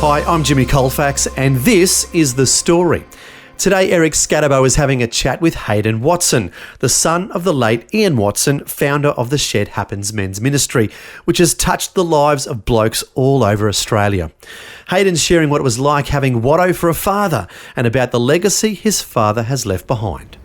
Hi, I'm Jimmy Colefax, and this is The Story. Today, Eric Scatterbo is having a chat with Haydn Watson, the son of the late Ian Watson, founder of the Shed Happens Men's Ministry, which has touched the lives of blokes all over Australia. Haydn's sharing what it was like having Watto for a father and about the legacy his father has left behind.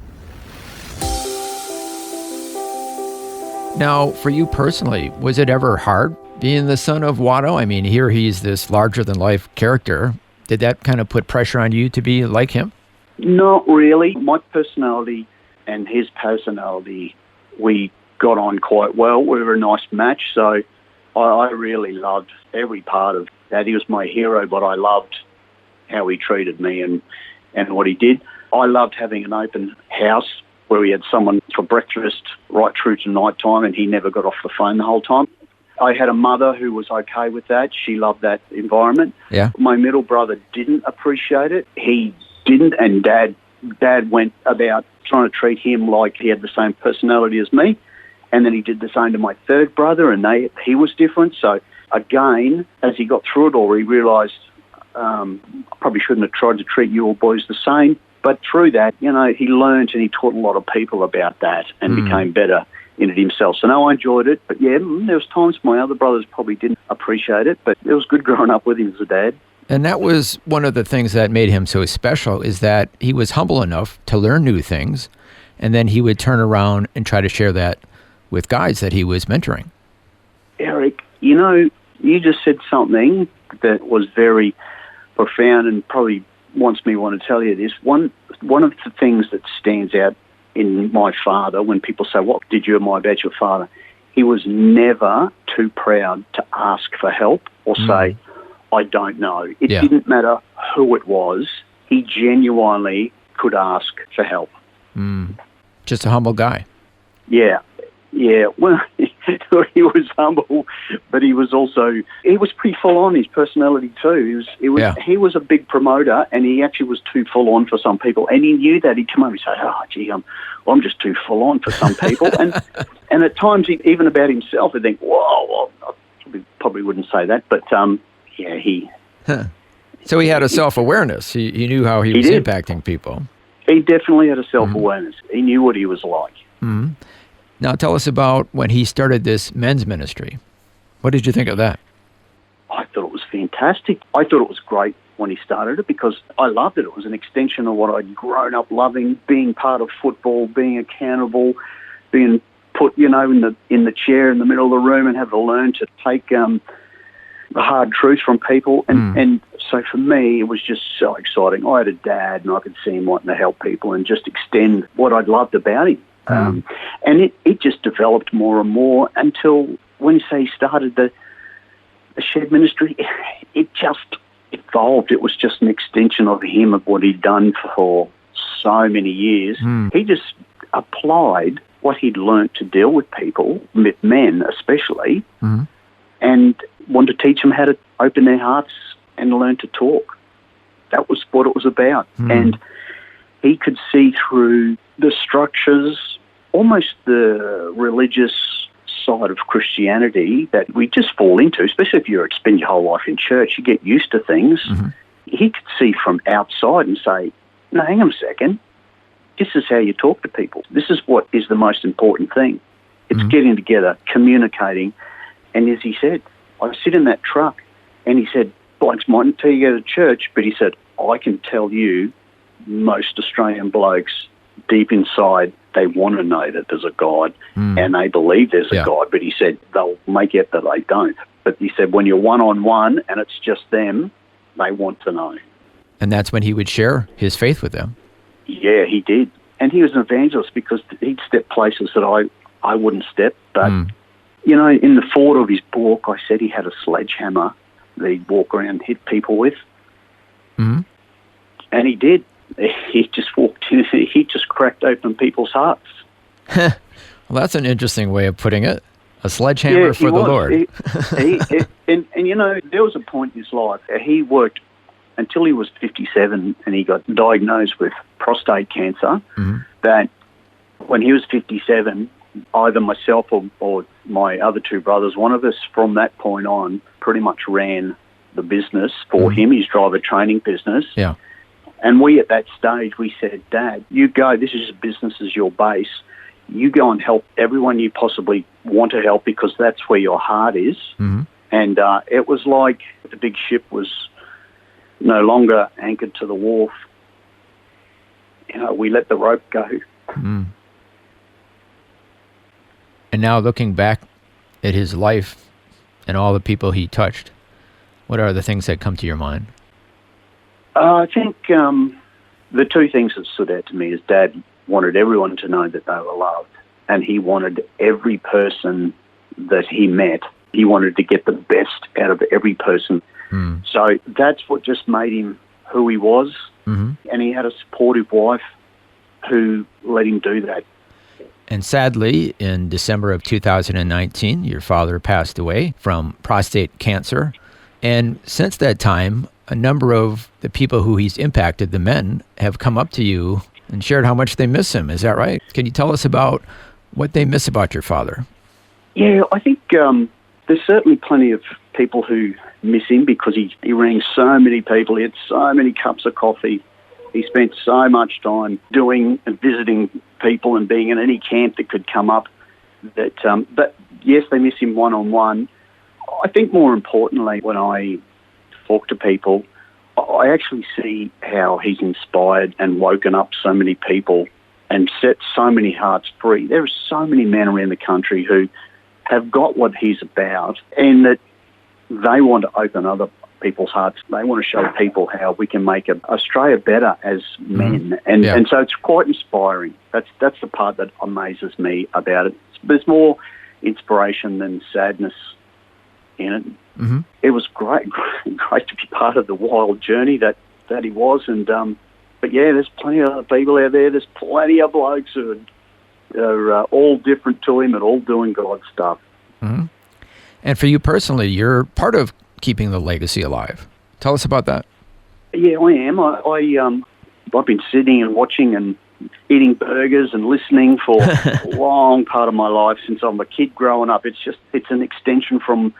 Now, for you personally, was it ever hard being the son of Watto? I mean, here he's this larger-than-life character. Did that kind of put pressure on you to be like him? Not really. My personality and his personality, we got on quite well. We were a nice match, so I really loved every part of that. He was my hero, but I loved how he treated me and what he did. I loved having an open house where we had someone for breakfast right through to night time, and he never got off the phone the whole time. I had a mother who was okay with that. She loved that environment. Yeah. My middle brother didn't appreciate it. He didn't, and Dad went about trying to treat him like he had the same personality as me, and then he did the same to my third brother, and he was different. So again, as he got through it all, he realised I probably shouldn't have tried to treat you all boys the same. But through that, he learned and he taught a lot of people about that and became better in it himself. So no, I enjoyed it. But yeah, there was times my other brothers probably didn't appreciate it, but it was good growing up with him as a dad. And that was one of the things that made him so special, is that he was humble enough to learn new things, and then he would turn around and try to share that with guys that he was mentoring. Eric, you just said something that was very profound and probably wants me want to tell you this. One of the things that stands out in my father, when people say, what did you admire about your father? He was never too proud to ask for help or say, I don't know. It didn't matter who it was. He genuinely could ask for help. Just a humble guy. Yeah. Well, he was humble, but he was pretty full on, his personality too. He was a big promoter, and he actually was too full on for some people, and he knew that. He'd come over and say, oh, gee, I'm just too full on for some people. and at times, even about himself, he'd think, whoa, I probably wouldn't say that, but he... So he had a self-awareness. He knew how he was impacting people. He definitely had a self-awareness. He knew what he was like. Now tell us about when he started this men's ministry. What did you think of that? I thought it was fantastic. I thought it was great when he started it because I loved it. It was an extension of what I'd grown up loving, being part of football, being accountable, being put, in the chair in the middle of the room and have to learn to take the hard truth from people. And so for me, it was just so exciting. I had a dad and I could see him wanting to help people and just extend what I'd loved about him. And it just developed more and more until when he started the Shed Ministry, it just evolved. It was just an extension of him, of what he'd done for so many years. He just applied what he'd learnt to deal with people, with men especially, and wanted to teach them how to open their hearts and learn to talk. That was what it was about. And he could see through the structures, almost the religious side of Christianity that we just fall into, especially if you spend your whole life in church, you get used to things. He could see from outside and say, no, hang on a second, this is how you talk to people. This is what is the most important thing. It's getting together, communicating. And as he said, I sit in that truck and he said, blokes mightn't tell you to go to church, but he said, I can tell you most Australian blokes deep inside, they want to know that there's a God and they believe there's a God. But he said they'll make it that they don't. But he said when you're one-on-one and it's just them, they want to know. And that's when he would share his faith with them. Yeah, he did. And he was an evangelist because he'd step places that I wouldn't step. But, in the foreword of his book, I said he had a sledgehammer that he'd walk around and hit people with. And he did. He just walked in, he just cracked open people's hearts. Well, that's an interesting way of putting it. A sledgehammer for the Lord. And there was a point in his life, he worked until he was 57 and he got diagnosed with prostate cancer, that when he was 57, either myself or my other two brothers, one of us from that point on pretty much ran the business for him, his driver training business. Yeah. And we, at that stage, we said, Dad, you go, this is business as your base. You go and help everyone you possibly want to help because that's where your heart is. Mm-hmm. And it was like the big ship was no longer anchored to the wharf. You know, we let the rope go. Mm. And now looking back at his life and all the people he touched, what are the things that come to your mind? I think the two things that stood out to me is Dad wanted everyone to know that they were loved, and he wanted every person that he met, he wanted to get the best out of every person. Mm. So that's what just made him who he was, and he had a supportive wife who let him do that. And sadly, in December of 2019, your father passed away from prostate cancer. And since that time, a number of the people who he's impacted, the men, have come up to you and shared how much they miss him. Is that right? Can you tell us about what they miss about your father? Yeah, I think there's certainly plenty of people who miss him because he rang so many people. He had so many cups of coffee. He spent so much time doing and visiting people and being in any camp that could come up. That, but yes, they miss him one-on-one. I think more importantly, when I talk to people, I actually see how he's inspired and woken up so many people and set so many hearts free. There are so many men around the country who have got what he's about and that they want to open other people's hearts. They want to show people how we can make Australia better as men. And so it's quite inspiring. That's the part that amazes me about it. There's more inspiration than sadness in it. Mm-hmm. It was great to be part of the wild journey that he was. And but yeah, there's plenty of other people out there. There's plenty of blokes who are all different to him and all doing God's stuff. Mm-hmm. And for you personally, you're part of keeping the legacy alive. Tell us about that. Yeah, I am. I've been sitting and watching and eating burgers and listening for a long part of my life since I'm a kid growing up. It's an extension from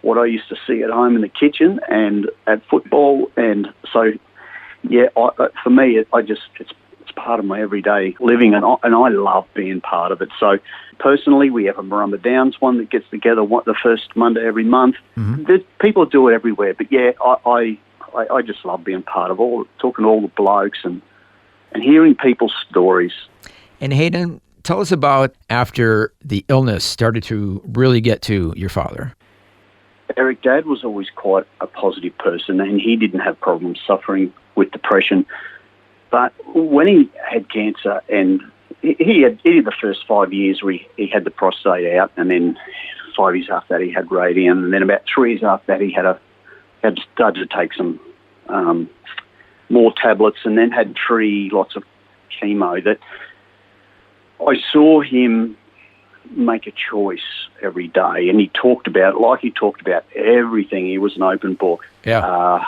what I used to see at home in the kitchen and at football. And so, yeah, for me, it's part of my everyday living, and I love being part of it. So personally, we have a Marumba Downs one that gets together the first Monday every month. Mm-hmm. People do it everywhere, but yeah, I just love being part of talking to all the blokes and hearing people's stories. And Haydn, tell us about after the illness started to really get to your father. Eric, Dad was always quite a positive person, and he didn't have problems suffering with depression. But when he had cancer, and he had the first 5 years where he had the prostate out, and then 5 years after that he had radium, and then about 3 years after that he had started to take some more tablets, and then had lots of chemo. That I saw him make a choice every day, and he talked about everything. He was an open book. Yeah.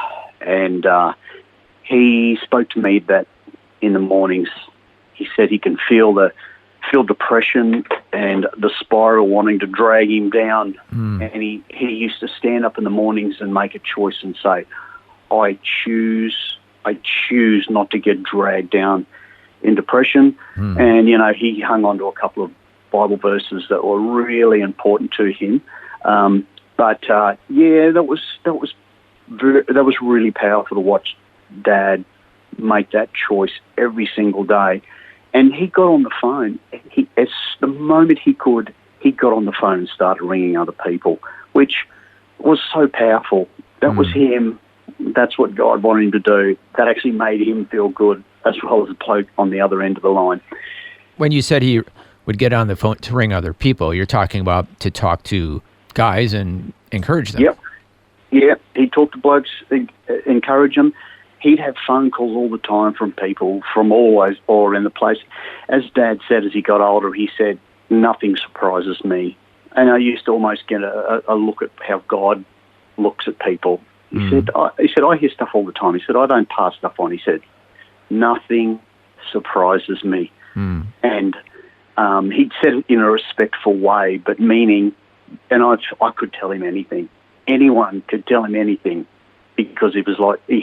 He spoke to me that in the mornings, he said he can feel depression and the spiral wanting to drag him down. Mm. And he used to stand up in the mornings and make a choice and say, I choose not to get dragged down in depression. Mm. And, he hung on to a couple of Bible verses that were really important to him. That was really powerful to watch Dad make that choice every single day. And he got on the phone. The moment he could, he got on the phone and started ringing other people, which was so powerful. That was him. That's what God wanted him to do. That actually made him feel good, as well as the bloke on the other end of the line. When you said he would get on the phone to ring other people, you're talking about to talk to guys and encourage them. Yep. Yeah, he'd talk to blokes, encourage them. He'd have phone calls all the time from people from all around the place. As Dad said, as he got older, he said, nothing surprises me. And I used to almost get a look at how God looks at people. He said, I hear stuff all the time. He said, I don't pass stuff on. He said, nothing surprises me. Mm. And he'd said it in a respectful way, but meaning, and I could tell him anything. Anyone could tell him anything. because he was like, he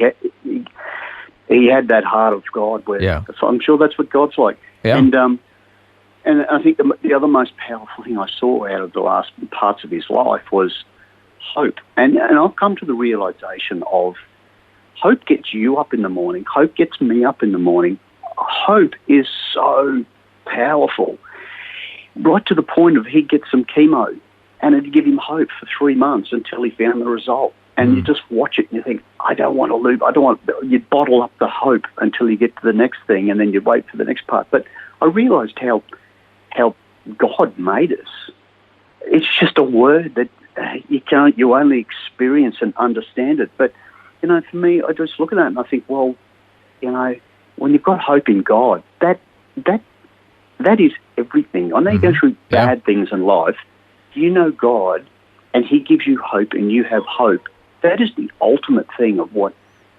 had that heart of God. So I'm sure that's what God's like. Yeah. And I think the other most powerful thing I saw out of the last parts of his life was hope. And I've come to the realization of hope gets you up in the morning. Hope gets me up in the morning. Hope is so powerful, right to the point of he'd get some chemo and it'd give him hope for 3 months until he found the result. And you just watch it and you think, I don't want to lose. You'd bottle up the hope until you get to the next thing and then you'd wait for the next part. But I realized how God made us. It's just a word that you only experience and understand it. But, for me, I just look at that and I think, well, when you've got hope in God, that is everything. I know you go through bad things in life. You know God and he gives you hope and you have hope. That is the ultimate thing of what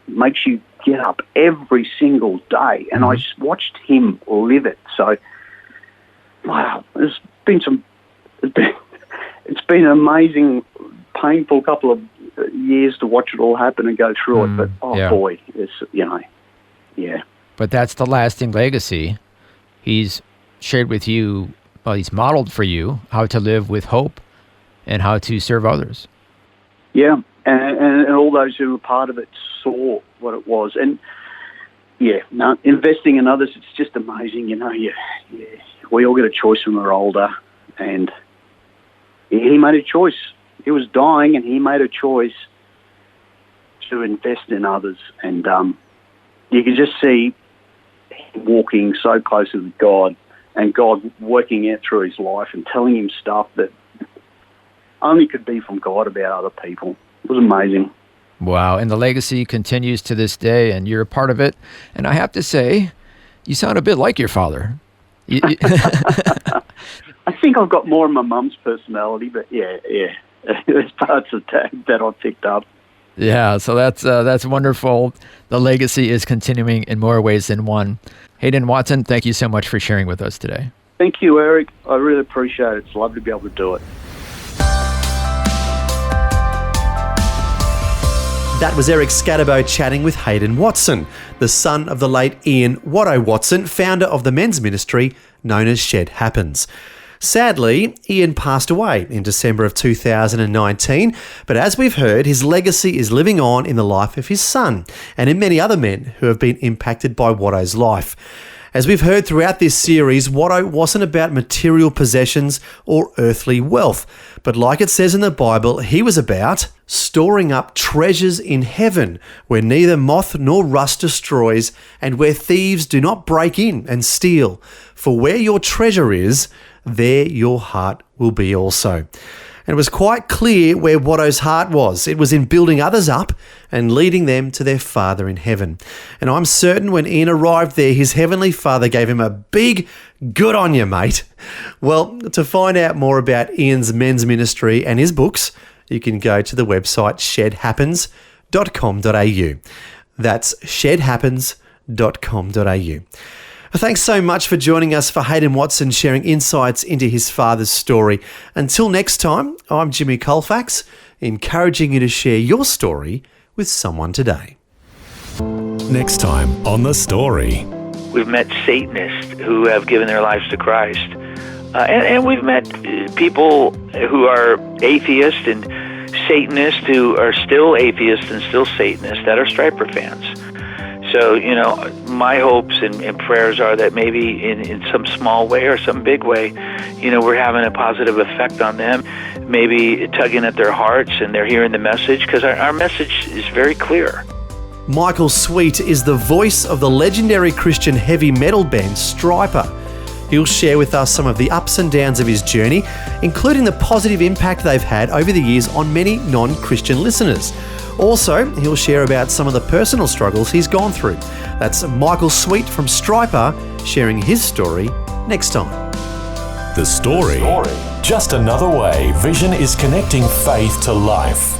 makes you get up every single day. And I just watched him live it. So, wow, it's been an amazing, painful couple of years to watch it all happen and go through it. But, boy, it's, yeah. But that's the lasting legacy. He's shared with you, he's modeled for you how to live with hope and how to serve others. Yeah, and all those who were part of it saw what it was. And, investing in others, it's just amazing, we all get a choice when we're older, and he made a choice. He was dying, and he made a choice to invest in others. And you can just see him walking so closely with God, and God working out through his life and telling him stuff that only could be from God about other people. It was amazing. Wow, and the legacy continues to this day, and you're a part of it. And I have to say, you sound a bit like your father. I think I've got more of my mum's personality, but yeah, there's parts of that I've picked up. Yeah, so that's wonderful. The legacy is continuing in more ways than one. Haydn Watson, thank you so much for sharing with us today. Thank you, Eric. I really appreciate it. It's lovely to be able to do it. That was Eric Scatterbo chatting with Haydn Watson, the son of the late Ian Watto Watson, founder of the men's ministry known as Shed Happens. Sadly, Ian passed away in December of 2019, but as we've heard, his legacy is living on in the life of his son and in many other men who have been impacted by Watto's life. As we've heard throughout this series, Watto wasn't about material possessions or earthly wealth, but like it says in the Bible, he was about storing up treasures in heaven where neither moth nor rust destroys and where thieves do not break in and steal. For where your treasure is, there your heart will be also. And it was quite clear where Watto's heart was. It was in building others up and leading them to their Father in heaven. And I'm certain when Ian arrived there, his Heavenly Father gave him a big good on you, mate. Well, to find out more about Ian's men's ministry and his books, you can go to the website shedhappens.com.au. That's shedhappens.com.au. Thanks so much for joining us for Haydn Watson sharing insights into his father's story. Until next time, I'm Jimmy Colefax, encouraging you to share your story with someone today. Next time on The Story. We've met Satanists who have given their lives to Christ. And we've met people who are atheists and Satanists who are still atheists and still Satanists that are Striper fans. So, my hopes and prayers are that maybe in some small way or some big way, we're having a positive effect on them, maybe tugging at their hearts and they're hearing the message, because our message is very clear. Michael Sweet is the voice of the legendary Christian heavy metal band Striper. He'll share with us some of the ups and downs of his journey, including the positive impact they've had over the years on many non-Christian listeners. Also, he'll share about some of the personal struggles he's gone through. That's Michael Sweet from Striper sharing his story next time. The Story. Just another way Vision is connecting faith to life.